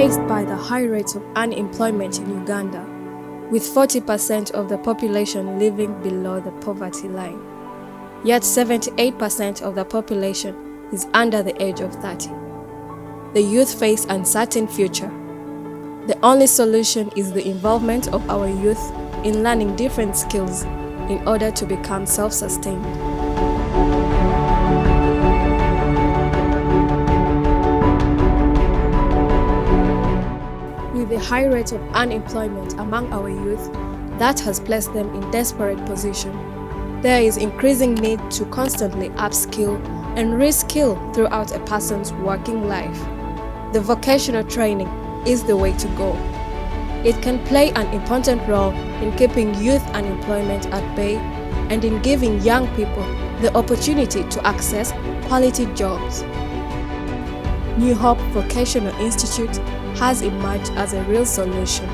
faced by the high rates of unemployment in Uganda, with 40% of the population living below the poverty line. Yet 78% of the population is under the age of 30. The youth face an uncertain future. The only solution is the involvement of our youth in learning different skills in order to become self-sustained. With the high rate of unemployment among our youth that has placed them in desperate position, there is increasing need to constantly upskill and reskill throughout a person's working life. The vocational training is the way to go. It can play an important role in keeping youth unemployment at bay and in giving young people the opportunity to access quality jobs. New Hope Vocational Institute has emerged as a real solution.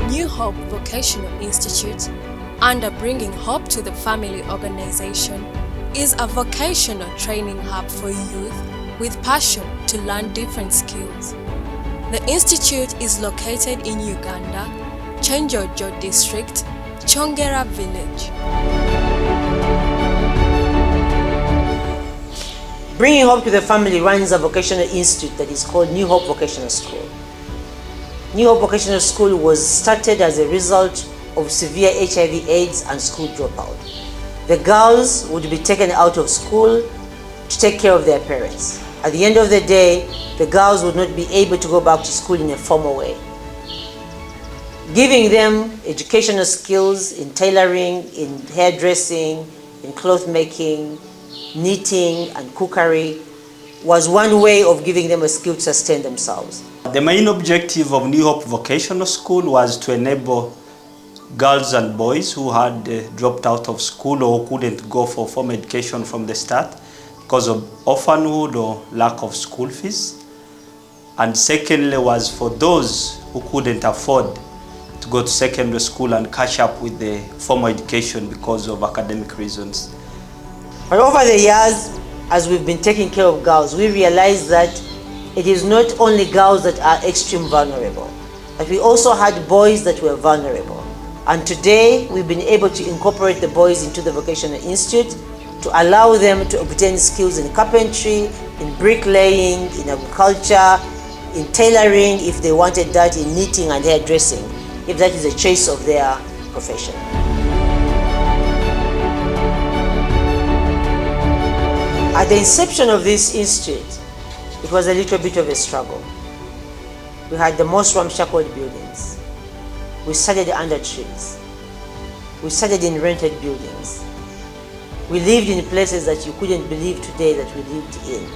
New Hope Vocational Institute, under Bringing Hope to the Family organization, is a vocational training hub for youth with passion to learn different skills. The institute is located in Uganda, Chenjojo District, Chongera Village. Bringing Hope to the Family runs a vocational institute that is called New Hope Vocational School. New Hope Vocational School was started as a result of severe HIV/AIDS and school dropout. The girls would be taken out of school to take care of their parents. At the end of the day, the girls would not be able to go back to school in a formal way. Giving them educational skills in tailoring, in hairdressing, in cloth making, knitting and cookery was one way of giving them a skill to sustain themselves. The main objective of New Hope Vocational School was to enable girls and boys who had dropped out of school or couldn't go for formal education from the start because of orphanhood or lack of school fees. And secondly was for those who couldn't afford to go to secondary school and catch up with the formal education because of academic reasons. But over the years, as we've been taking care of girls, we realized that it is not only girls that are extreme vulnerable, but we also had boys that were vulnerable. And today, we've been able to incorporate the boys into the Vocational Institute to allow them to obtain skills in carpentry, in bricklaying, in agriculture, in tailoring, if they wanted that, in knitting and hairdressing, if that is a choice of their profession. At the inception of this institute, it was a little bit of a struggle. We had the most ramshackle buildings. We studied under trees. We studied in rented buildings. We lived in places that you couldn't believe today that we lived in.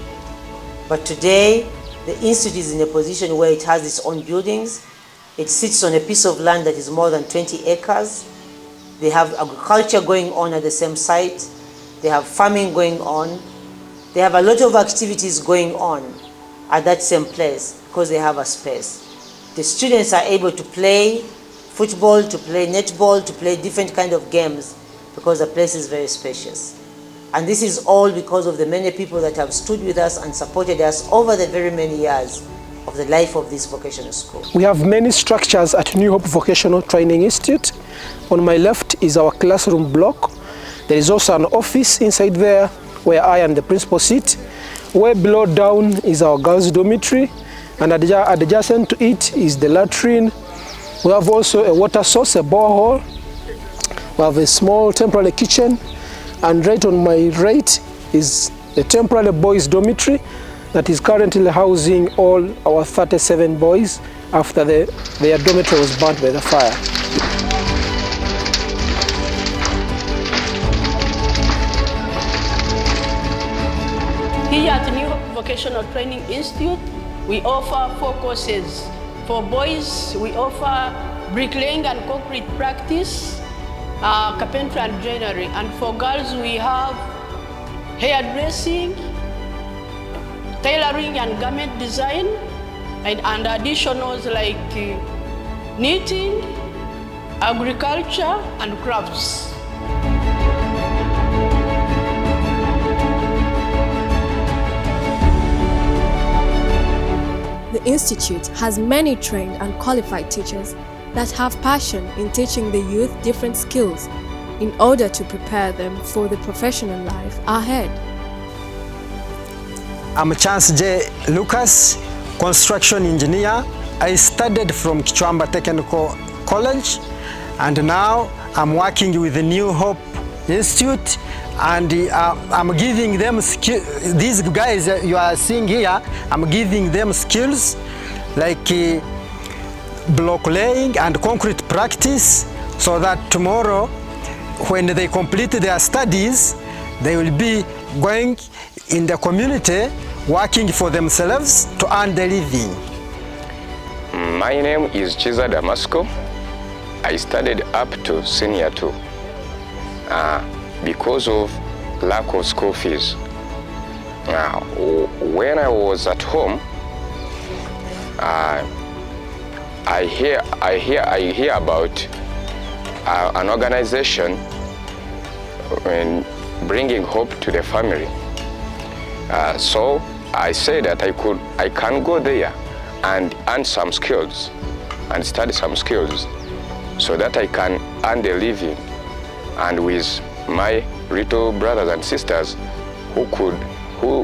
But today, the institute is in a position where it has its own buildings. It sits on a piece of land that is more than 20 acres. They have agriculture going on at the same site. They have farming going on. They have a lot of activities going on at that same place because they have a space. The students are able to play football, to play netball, to play different kind of games because the place is very spacious. And this is all because of the many people that have stood with us and supported us over the very many years of the life of this vocational school. We have many structures at New Hope Vocational Training Institute. On my left is our classroom block. There is also an office inside there where I and the principal sit. Way below down is our girls' dormitory, and adjacent to it is the latrine. We have also a water source, a borehole. We have a small temporary kitchen, and right on my right is a temporary boys' dormitory that is currently housing all our 37 boys after their dormitory was burnt by the fire. Here at New Hope Vocational Training Institute, we offer 4 courses. For boys, we offer bricklaying and concrete practice, carpentry and joinery. And for girls, we have hairdressing, tailoring and garment design, and additionals like knitting, agriculture, and crafts. The Institute has many trained and qualified teachers that have passion in teaching the youth different skills in order to prepare them for the professional life ahead. I'm Chance J. Lucas, construction engineer. I studied from Kichwamba Technical College, and now I'm working with the New Hope Institute, and I'm giving them these guys you are seeing here, I'm giving them skills like block laying and concrete practice, so that tomorrow when they complete their studies, they will be going in the community working for themselves to earn their living. My name is Chiza Damasco. I studied up to senior 2 because of lack of school fees. When I was at home, I hear about an organization bringing hope to the family. So I said that I can go there and earn some skills and study some skills so that I can earn a living, and with my little brothers and sisters who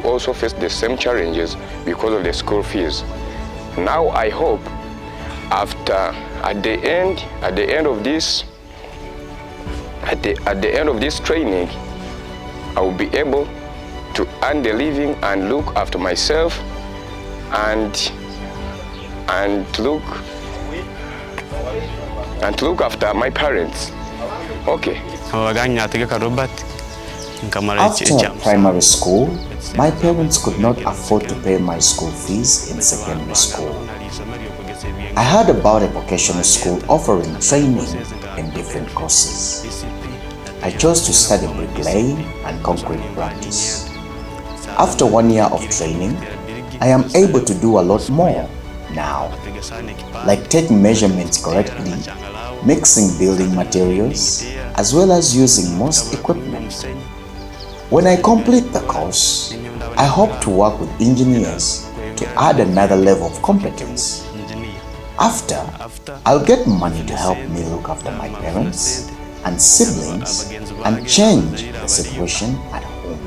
also face the same challenges because of the school fees. Now I hope at the end of this training, I will be able to earn the living and look after myself and look after my parents. Okay. After primary school, my parents could not afford to pay my school fees in secondary school. I heard about a vocational school offering training in different courses. I chose to study bricklaying and concrete practice. After 1 year of training, I am able to do a lot more now, like taking measurements correctly, mixing building materials, as well as using most equipment. When I complete the course, I hope to work with engineers to add another level of competence. After, I'll get money to help me look after my parents and siblings and change the situation at home.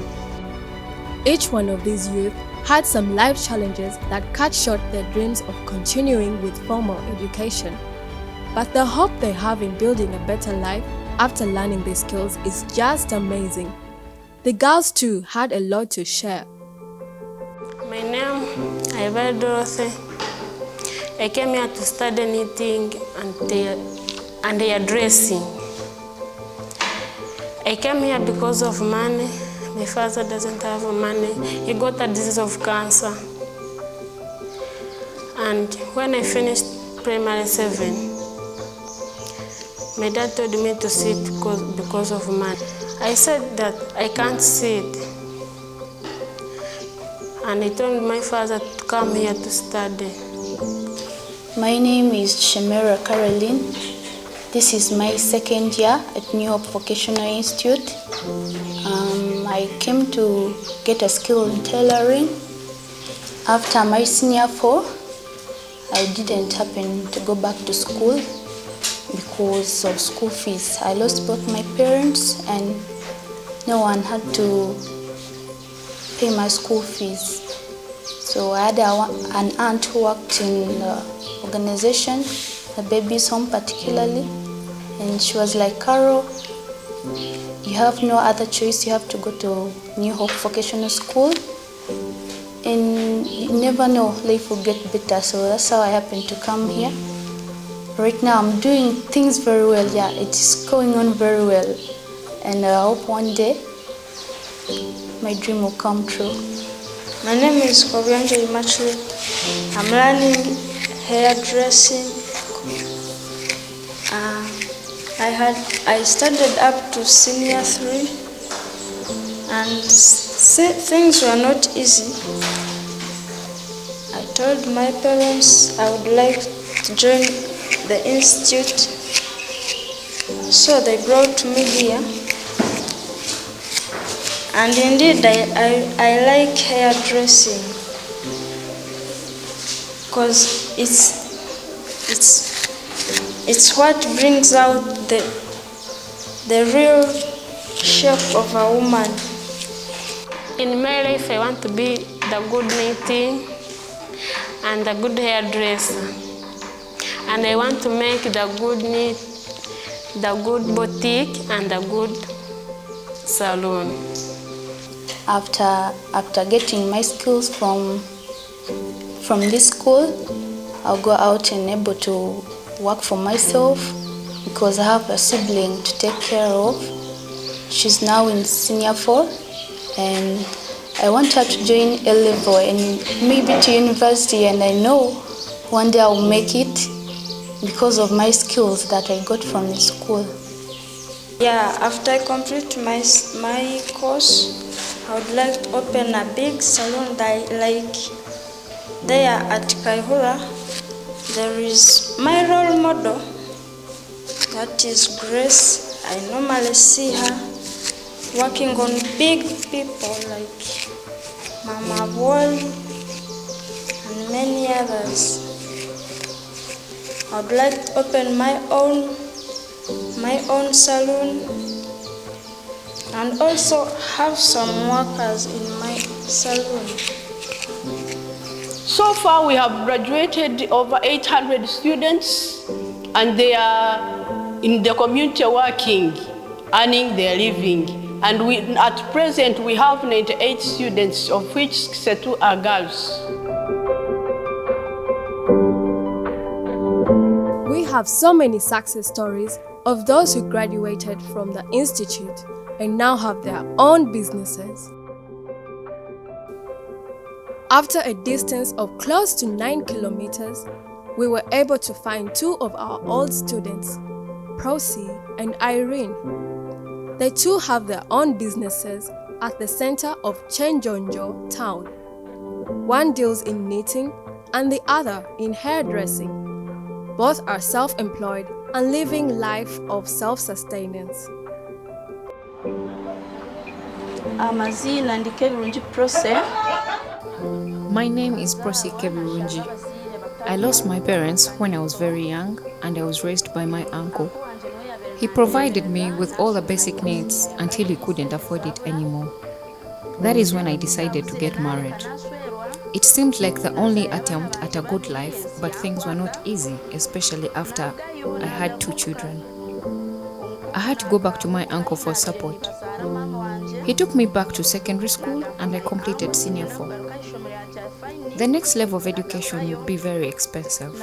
Each one of these youth had some life challenges that cut short their dreams of continuing with formal education. But the hope they have in building a better life after learning these skills is just amazing. The girls too had a lot to share. My name is Iva Dorothy. I came here to study knitting and hairdressing. I came here because of money. My father doesn't have money. He got a disease of cancer. And when I finished primary 7, my dad told me to sit because of money. I said that I can't sit. And he told my father to come here to study. My name is Shemera Caroline. This is my 2nd year at New Hope Vocational Institute. I came to get a skill in tailoring. After my senior 4, I didn't happen to go back to school because of school fees. I lost both my parents and no one had to pay my school fees. So I had an aunt who worked in the organization, the baby's home particularly, and she was like, Carol, you have no other choice, you have to go to New Hope Vocational School, and you never know, life will get better. So that's how I happened to come here. Right now I'm doing things very well, yeah, it's going on very well, and I hope one day my dream will come true. My name is Kobianja Imachli. I'm learning hairdressing. I studied up to senior 3, and things were not easy told my parents I would like to join the institute, so they brought me here. And indeed, I like hairdressing because it's what brings out the real shape of a woman. In my life, I want to be the good knitting and the good hairdresser. And I want to make the good knit, the good boutique, and the good salon. After getting my skills from this school, I'll go out and able to work for myself because I have a sibling to take care of. She's now in senior 4, and I want her to join A-level and maybe to university, and I know one day I'll make it because of my skills that I got from the school. Yeah, after I complete my course, I would like to open a big salon like there at Kaihura. There is my role model, that is Grace. I normally see her working on big people like Mama Wall and many others. I would like to open my own salon and also have some workers in my salon. So far, we have graduated over 800 students, and they are in the community working, earning their living. And at present, we have 98 students, of which 62 are girls. We have so many success stories of those who graduated from the institute and now have their own businesses. After a distance of close to 9 kilometers, we were able to find 2 of our old students, Procy and Irene. They too have their own businesses at the center of Chenjonjo town. One deals in knitting and the other in hairdressing. Both are self-employed and living life of self-sustenance. Amazina ndi Kebirungi Proce. My name is Procy Kebirungi. I lost my parents when I was very young, and I was raised by my uncle. He provided me with all the basic needs until he couldn't afford it anymore. That is when I decided to get married. It seemed like the only attempt at a good life, but things were not easy, especially after I had 2 children. I had to go back to my uncle for support. He took me back to secondary school and I completed senior 4. The next level of education would be very expensive.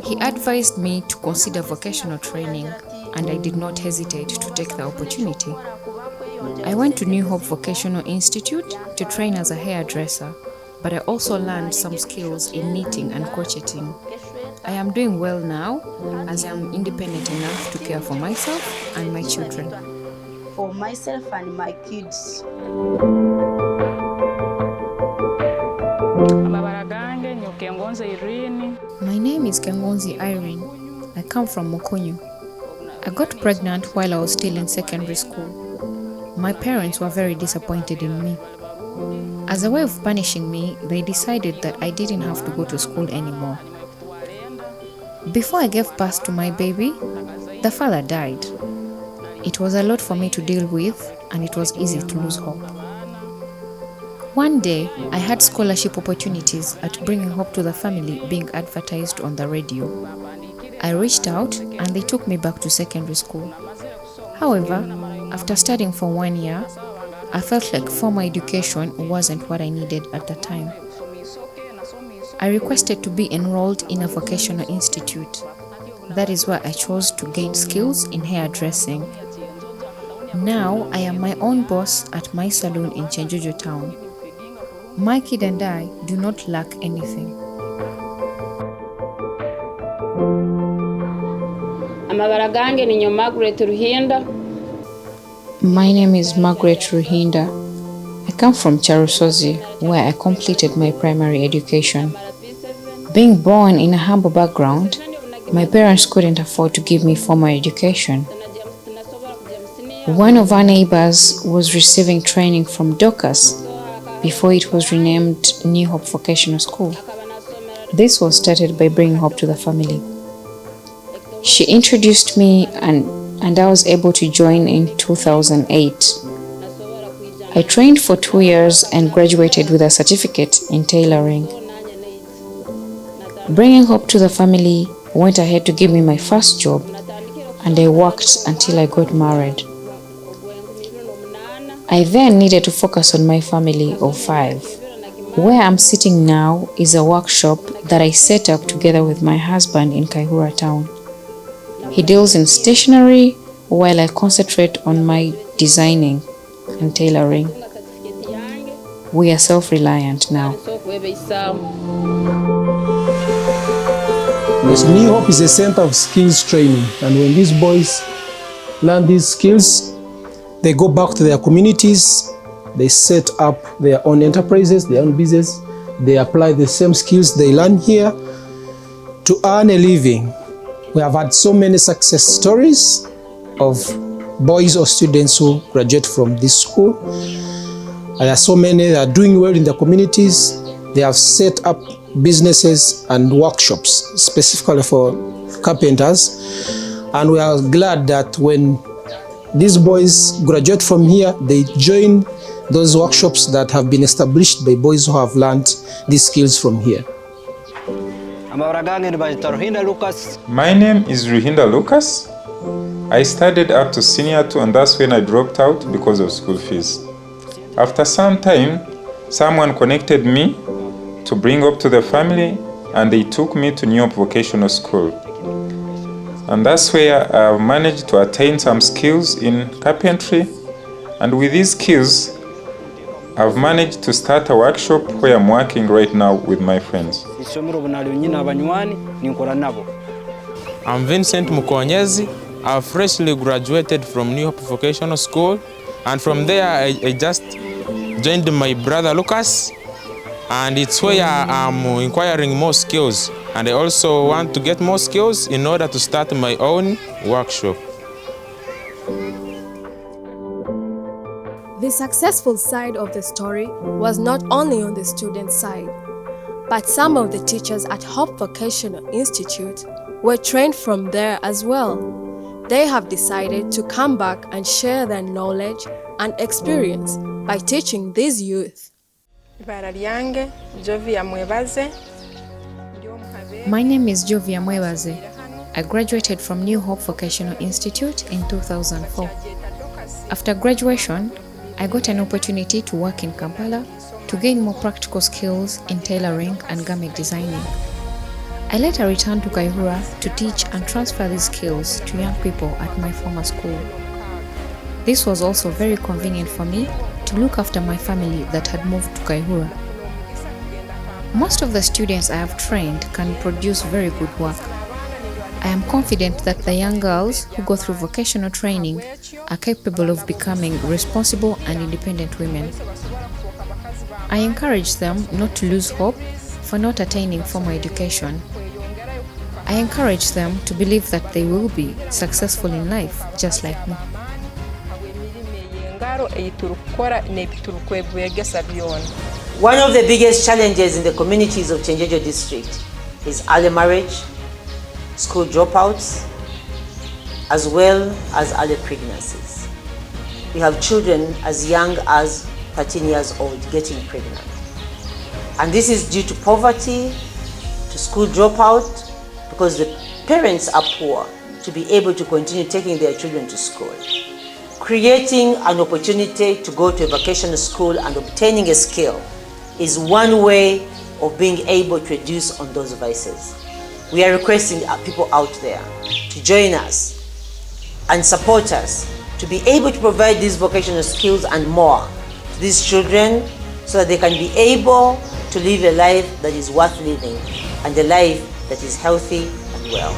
He advised me to consider vocational training, and I did not hesitate to take the opportunity. I went to New Hope Vocational Institute to train as a hairdresser, but I also learned some skills in knitting and crocheting. I am doing well now, as I am independent enough to care for myself and my children. For myself and my kids. My name is Kengonzi Irene. I come from Mukunyu. I got pregnant while I was still in secondary school. My parents were very disappointed in me. As a way of punishing me, they decided that I didn't have to go to school anymore. Before I gave birth to my baby, the father died. It was a lot for me to deal with, and it was easy to lose hope. One day, I had scholarship opportunities at Bringing Hope to the Family being advertised on the radio. I reached out and they took me back to secondary school. However, after studying for 1 year, I felt like formal education wasn't what I needed at the time. I requested to be enrolled in a vocational institute. That is where I chose to gain skills in hairdressing. Now I am my own boss at my salon in Chenjonjo town. My kid and I do not lack anything. Amabara gange ni Margaret Ruhinda. My name is Margaret Ruhinda. I come from Charusozi, where I completed my primary education. Being born in a humble background, my parents couldn't afford to give me formal education. One of our neighbors was receiving training from Dorcas before it was renamed New Hope Vocational School. This was started by bringing hope to the family. She introduced me and I was able to join in 2008. I trained for 2 years and graduated with a certificate in tailoring. Bringing hope to the family went ahead to give me my first job, and I worked until I got married. I then needed to focus on my family of 5. Where I'm sitting now is a workshop that I set up together with my husband in Kaihura town. He deals in stationery while I concentrate on my designing and tailoring. We are self-reliant now. Yes, New Hope is a center of skills training, and when these boys learn these skills, they go back to their communities, they set up their own enterprises, their own business, they apply the same skills they learn here to earn a living. We have had so many success stories of boys or students who graduate from this school. And there are so many that are doing well in their communities. They have set up businesses and workshops specifically for carpenters. And we are glad that when these boys graduate from here, they join those workshops that have been established by boys who have learned these skills from here. My name is Ruhinda Lucas. I studied up to senior 2, and that's when I dropped out because of school fees. After some time, someone connected me to bring up to the family, and they took me to New Hope Vocational School. And that's where I've managed to attain some skills in carpentry, and with these skills, I've managed to start a workshop where I'm working right now with my friends. I'm Vincent Mukonyezi. I've freshly graduated from New Hope Vocational School, and from there I just joined my brother Lucas, and it's where I'm inquiring more skills, and I also want to get more skills in order to start my own workshop. The successful side of the story was not only on the student side, but some of the teachers at Hope Vocational Institute were trained from there as well. They have decided to come back and share their knowledge and experience by teaching these youth. My name is Jovia Mwebaze. I graduated from New Hope Vocational Institute in 2004. After graduation, I got an opportunity to work in Kampala to gain more practical skills in tailoring and garment designing. I later returned to Kaihura to teach and transfer these skills to young people at my former school. This was also very convenient for me to look after my family that had moved to Kaihura. Most of the students I have trained can produce very good work. I am confident that the young girls who go through vocational training are capable of becoming responsible and independent women. I encourage them not to lose hope for not attaining formal education. I encourage them to believe that they will be successful in life, just like me. One of the biggest challenges in the communities of Chenjejo district is early marriage, school dropouts, as well as early pregnancies. We have children as young as 13 years old getting pregnant. And this is due to poverty, to school dropout, because the parents are poor to be able to continue taking their children to school. Creating an opportunity to go to a vocational school and obtaining a skill is one way of being able to reduce on those vices. We are requesting people out there to join us and support us to be able to provide these vocational skills and more to these children so that they can be able to live a life that is worth living and a life that is healthy and well.